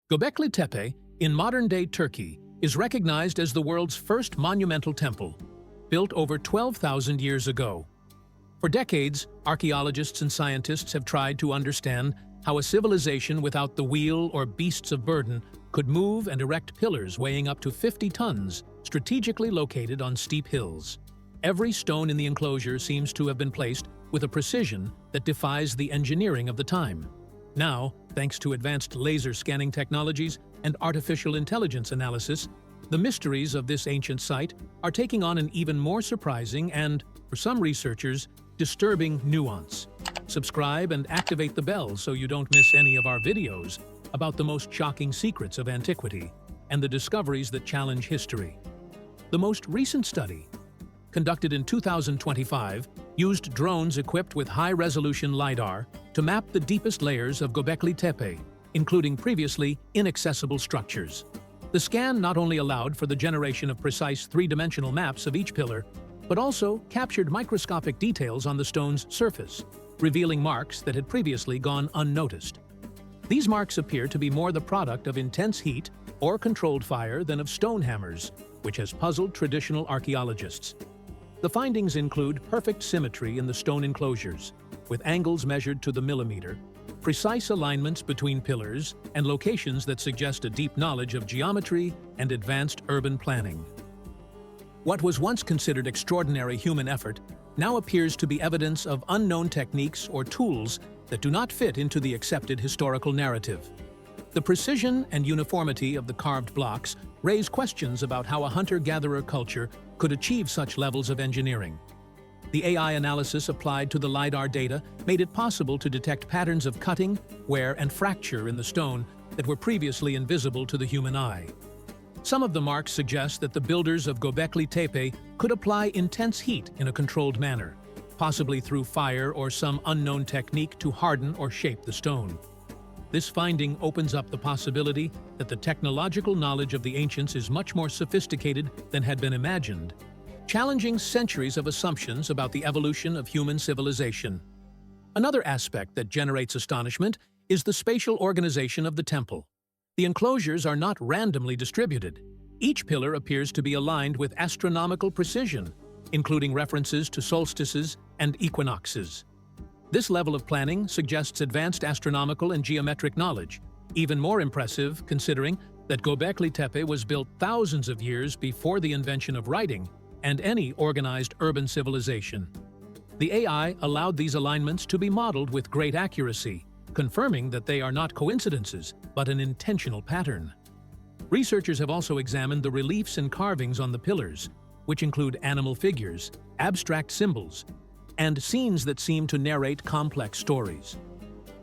Göbekli Tepe, in modern-day Turkey, is recognized as the world's first monumental temple, built over 12,000 years ago. For decades, archaeologists and scientists have tried to understand how a civilization without the wheel or beasts of burden could move and erect pillars weighing up to 50 tons, strategically located on steep hills. Every stone in the enclosure seems to have been placed with a precision that defies the engineering of the time. Now, thanks to advanced laser scanning technologies and artificial intelligence analysis, the mysteries of this ancient site are taking on an even more surprising and, for some researchers, disturbing nuance. Subscribe and activate the bell so you don't miss any of our videos about the most shocking secrets of antiquity and the discoveries that challenge history. The most recent study, conducted in 2025, used drones equipped with high-resolution LiDAR to map the deepest layers of Göbekli Tepe, including previously inaccessible structures. The scan not only allowed for the generation of precise three-dimensional maps of each pillar, but also captured microscopic details on the stone's surface, revealing marks that had previously gone unnoticed. These marks appear to be more the product of intense heat or controlled fire than of stone hammers, which has puzzled traditional archaeologists. The findings include perfect symmetry in the stone enclosures, with angles measured to the millimeter, precise alignments between pillars, and locations that suggest a deep knowledge of geometry and advanced urban planning. What was once considered extraordinary human effort now appears to be evidence of unknown techniques or tools that do not fit into the accepted historical narrative. The precision and uniformity of the carved blocks raise questions about how a hunter-gatherer culture could achieve such levels of engineering. The AI analysis applied to the LiDAR data made it possible to detect patterns of cutting, wear, and fracture in the stone that were previously invisible to the human eye. Some of the marks suggest that the builders of Göbekli Tepe could apply intense heat in a controlled manner, possibly through fire or some unknown technique to harden or shape the stone. This finding opens up the possibility that the technological knowledge of the ancients is much more sophisticated than had been imagined, challenging centuries of assumptions about the evolution of human civilization. Another aspect that generates astonishment is the spatial organization of the temple. The enclosures are not randomly distributed. Each pillar appears to be aligned with astronomical precision, including references to solstices and equinoxes. This level of planning suggests advanced astronomical and geometric knowledge, even more impressive considering that Göbekli Tepe was built thousands of years before the invention of writing and any organized urban civilization. The AI allowed these alignments to be modeled with great accuracy, confirming that they are not coincidences, but an intentional pattern. Researchers have also examined the reliefs and carvings on the pillars, which include animal figures, abstract symbols, and scenes that seem to narrate complex stories.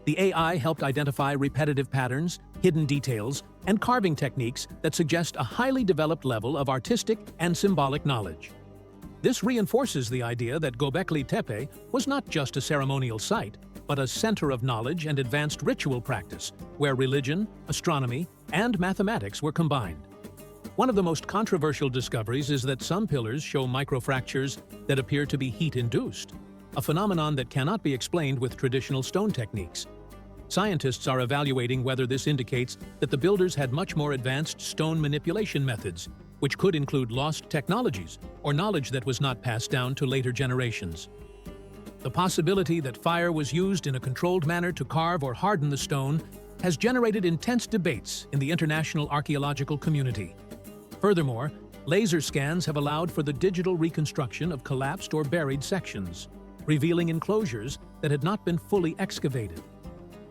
The AI helped identify repetitive patterns, hidden details, and carving techniques that suggest a highly developed level of artistic and symbolic knowledge. This reinforces the idea that Göbekli Tepe was not just a ceremonial site, but a center of knowledge and advanced ritual practice, where religion, astronomy, and mathematics were combined. One of the most controversial discoveries is that some pillars show microfractures that appear to be heat-induced, a phenomenon that cannot be explained with traditional stone techniques. Scientists are evaluating whether this indicates that the builders had much more advanced stone manipulation methods, which could include lost technologies or knowledge that was not passed down to later generations. The possibility that fire was used in a controlled manner to carve or harden the stone has generated intense debates in the international archaeological community. Furthermore, laser scans have allowed for the digital reconstruction of collapsed or buried sections, revealing enclosures that had not been fully excavated.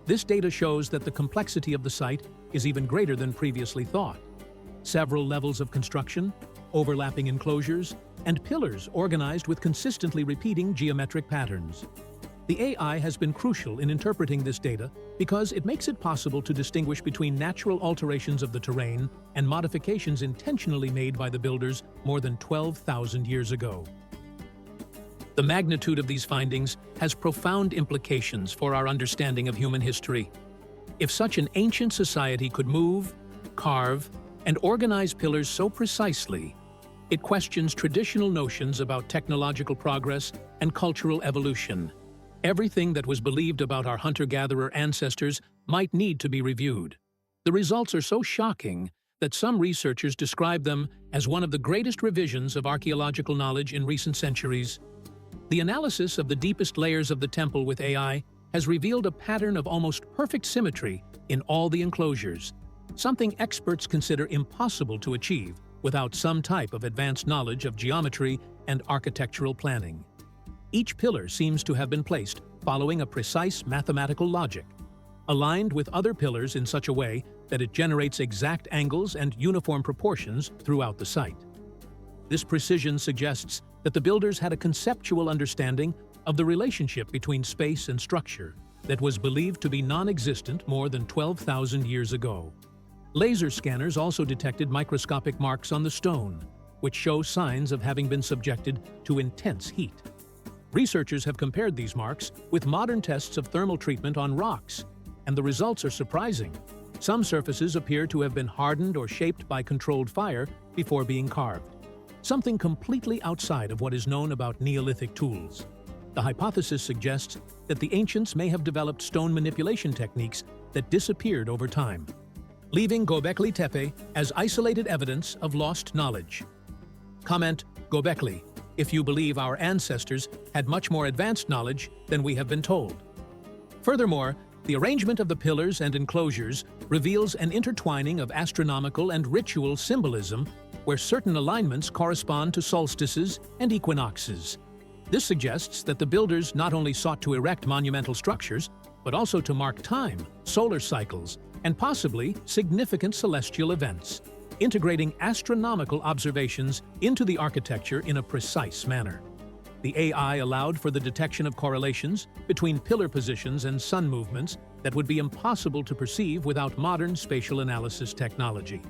This data shows that the complexity of the site is even greater than previously thought. Several levels of construction, overlapping enclosures, and pillars organized with consistently repeating geometric patterns. The AI has been crucial in interpreting this data because it makes it possible to distinguish between natural alterations of the terrain and modifications intentionally made by the builders more than 12,000 years ago. The magnitude of these findings has profound implications for our understanding of human history. If such an ancient society could move, carve, and organize pillars so precisely, it questions traditional notions about technological progress and cultural evolution. Everything that was believed about our hunter-gatherer ancestors might need to be reviewed. The results are so shocking that some researchers describe them as one of the greatest revisions of archaeological knowledge in recent centuries. The analysis of the deepest layers of the temple with AI has revealed a pattern of almost perfect symmetry in all the enclosures, something experts consider impossible to achieve without some type of advanced knowledge of geometry and architectural planning. Each pillar seems to have been placed following a precise mathematical logic, aligned with other pillars in such a way that it generates exact angles and uniform proportions throughout the site. This precision suggests that the builders had a conceptual understanding of the relationship between space and structure that was believed to be non-existent more than 12,000 years ago. Laser scanners also detected microscopic marks on the stone, which show signs of having been subjected to intense heat. Researchers have compared these marks with modern tests of thermal treatment on rocks, and the results are surprising. Some surfaces appear to have been hardened or shaped by controlled fire before being carved, something completely outside of what is known about Neolithic tools. The hypothesis suggests that the ancients may have developed stone manipulation techniques that disappeared over time, leaving Göbekli Tepe as isolated evidence of lost knowledge. Comment Göbekli if you believe our ancestors had much more advanced knowledge than we have been told. Furthermore, the arrangement of the pillars and enclosures reveals an intertwining of astronomical and ritual symbolism where certain alignments correspond to solstices and equinoxes. This suggests that the builders not only sought to erect monumental structures, but also to mark time, solar cycles, and possibly significant celestial events, integrating astronomical observations into the architecture in a precise manner. The AI allowed for the detection of correlations between pillar positions and sun movements that would be impossible to perceive without modern spatial analysis technology.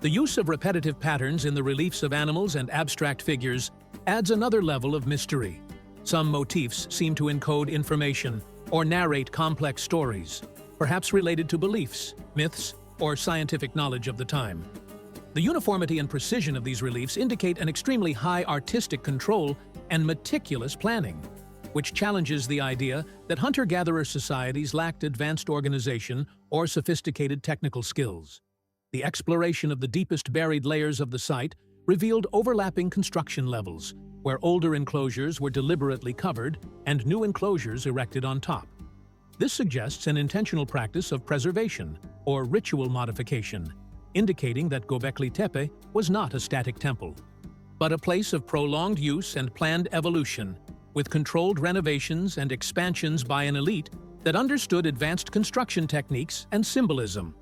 The use of repetitive patterns in the reliefs of animals and abstract figures adds another level of mystery. Some motifs seem to encode information or narrate complex stories, perhaps related to beliefs, myths, or scientific knowledge of the time. The uniformity and precision of these reliefs indicate an extremely high artistic control and meticulous planning, which challenges the idea that hunter-gatherer societies lacked advanced organization or sophisticated technical skills. The exploration of the deepest buried layers of the site revealed overlapping construction levels, where older enclosures were deliberately covered and new enclosures erected on top. This suggests an intentional practice of preservation or ritual modification, indicating that Göbekli Tepe was not a static temple, but a place of prolonged use and planned evolution, with controlled renovations and expansions by an elite that understood advanced construction techniques and symbolism.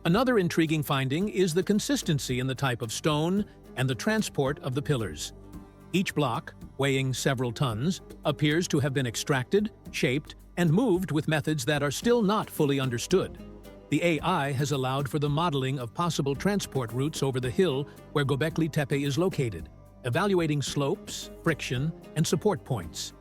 Another intriguing finding is the consistency in the type of stone and the transport of the pillars. Each block, weighing several tons, appears to have been extracted, shaped, and moved with methods that are still not fully understood. The AI has allowed for the modeling of possible transport routes over the hill where Göbekli Tepe is located, evaluating slopes, friction, and support points.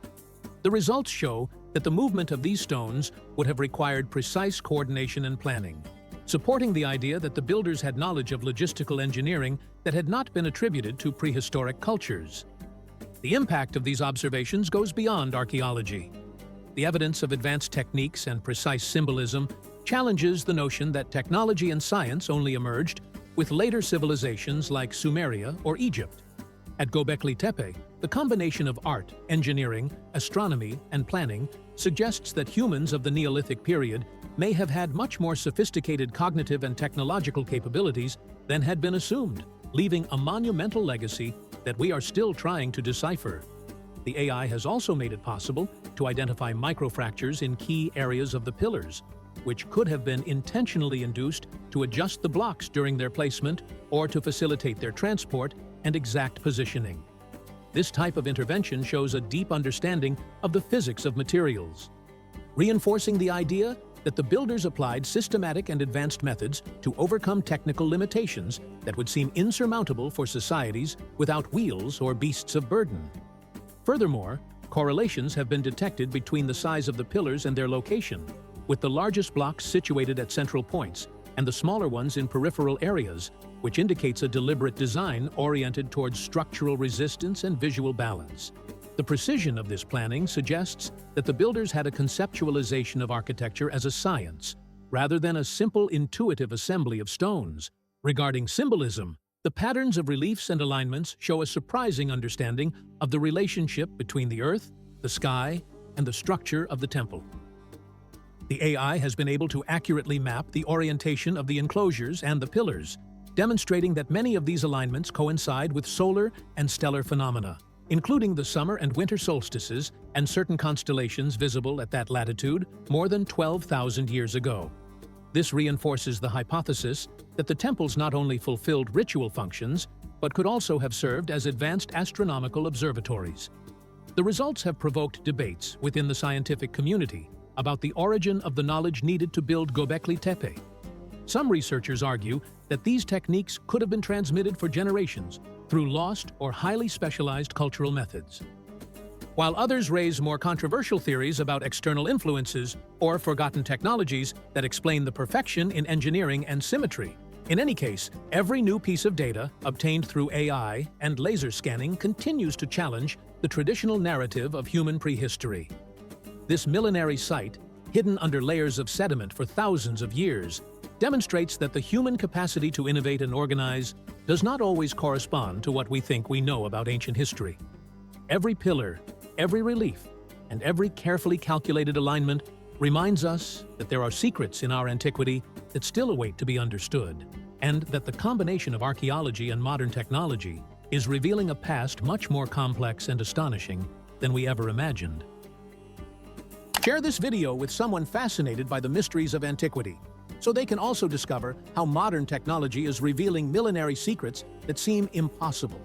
The results show that the movement of these stones would have required precise coordination and planning, supporting the idea that the builders had knowledge of logistical engineering that had not been attributed to prehistoric cultures. The impact of these observations goes beyond archaeology. The evidence of advanced techniques and precise symbolism challenges the notion that technology and science only emerged with later civilizations like Sumeria or Egypt. At Göbekli Tepe, the combination of art, engineering, astronomy, and planning suggests that humans of the Neolithic period may have had much more sophisticated cognitive and technological capabilities than had been assumed, leaving a monumental legacy that we are still trying to decipher. The AI has also made it possible to identify microfractures in key areas of the pillars, which could have been intentionally induced to adjust the blocks during their placement or to facilitate their transport and exact positioning. This type of intervention shows a deep understanding of the physics of materials, reinforcing the idea that the builders applied systematic and advanced methods to overcome technical limitations that would seem insurmountable for societies without wheels or beasts of burden. Furthermore, correlations have been detected between the size of the pillars and their location, with the largest blocks situated at central points and the smaller ones in peripheral areas, which indicates a deliberate design oriented towards structural resistance and visual balance. The precision of this planning suggests that the builders had a conceptualization of architecture as a science, rather than a simple intuitive assembly of stones. Regarding symbolism, the patterns of reliefs and alignments show a surprising understanding of the relationship between the earth, the sky, and the structure of the temple. The AI has been able to accurately map the orientation of the enclosures and the pillars, demonstrating that many of these alignments coincide with solar and stellar phenomena, including the summer and winter solstices and certain constellations visible at that latitude more than 12,000 years ago. This reinforces the hypothesis that the temples not only fulfilled ritual functions, but could also have served as advanced astronomical observatories. The results have provoked debates within the scientific community about the origin of the knowledge needed to build Göbekli Tepe. Some researchers argue that these techniques could have been transmitted for generations through lost or highly specialized cultural methods, while others raise more controversial theories about external influences or forgotten technologies that explain the perfection in engineering and symmetry. In any case, every new piece of data obtained through AI and laser scanning continues to challenge the traditional narrative of human prehistory. This millenary site, hidden under layers of sediment for thousands of years, demonstrates that the human capacity to innovate and organize does not always correspond to what we think we know about ancient history. Every pillar, every relief, and every carefully calculated alignment reminds us that there are secrets in our antiquity that still await to be understood, and that the combination of archaeology and modern technology is revealing a past much more complex and astonishing than we ever imagined. Share this video with someone fascinated by the mysteries of antiquity, so they can also discover how modern technology is revealing millenary secrets that seem impossible.